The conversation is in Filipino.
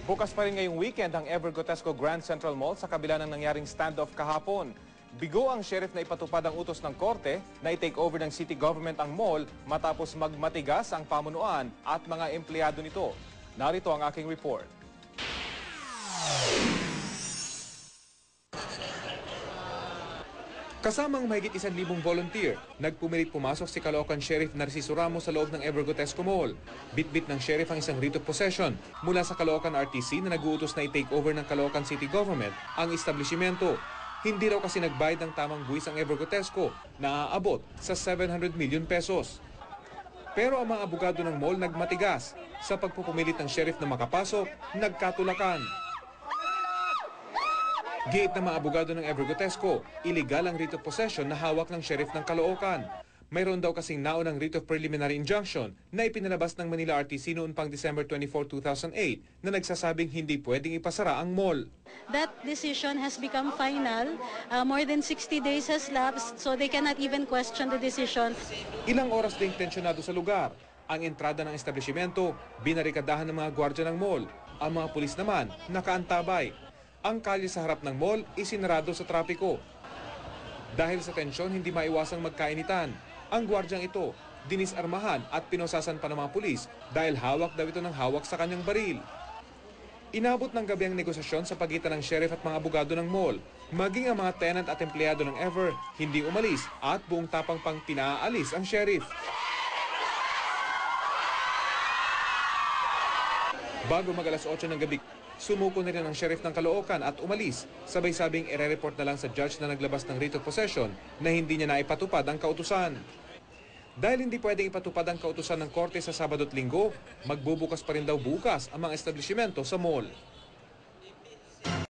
Bukas pa rin ngayong weekend ang Evergotesco Grand Central Mall sa kabila ng nangyaring standoff kahapon. Bigo ang sheriff na ipatupad ang utos ng korte na i-take over ng city government ang mall matapos magmatigas ang pamunuan at mga empleyado nito. Narito ang aking report. Kasamang mahigit 1,000 volunteer, nagpumilit pumasok si Caloocan Sheriff Narciso Ramos sa loob ng Evergotesco Mall. Bitbit ng sheriff ang isang writ of possession mula sa Caloocan RTC na nag-uutos na i-take over ng Caloocan City Government ang establishmento. Hindi raw kasi nagbayad ng tamang buwis ang Evergotesco na aabot sa 700 million pesos. Pero ang mga abogado ng mall nagmatigas. Sa pagpupumilit ng sheriff na makapasok, nagkatulakan. Giit ng mga abogado ng Evergotesco, illegal ang writ of possession na hawak ng sheriff ng Caloocan. Mayroon daw kasing naunang writ of preliminary injunction na ipinalabas ng Manila RTC noon pang December 24, 2008 na nagsasabing hindi pwedeng ipasara ang mall. That decision has become final. More than 60 days has lapsed, so they cannot even question the decision. Ilang oras ding tensyonado sa lugar. Ang entrada ng establishmento, binarikadahan ng mga gwardya ng mall. Ang mga pulis naman, nakaantabay. Ang kalye sa harap ng mall isinarado sa trapiko. Dahil sa tensyon, hindi maiwasang magkainitan. Ang gwardyang ito, dinisarmahan at pinosasan pa ng mga pulis dahil hawak daw ito ng hawak sa kanyang baril. Inabot ng gabi ang negosasyon sa pagitan ng sheriff at mga abogado ng mall. Maging ang mga tenant at empleyado ng Ever, hindi umalis at buong tapang pang pinaalis ang sheriff. Bago mag-alas 8 ng gabi, sumuko na rin ang sheriff ng Caloocan at umalis. Sabay-sabing ire-report na lang sa judge na naglabas ng writ of possession na hindi niya naipatupad ang kautusan. Dahil hindi pwedeng ipatupad ang kautusan ng korte sa Sabado at Linggo, magbubukas pa rin daw bukas ang mga establishmento sa mall.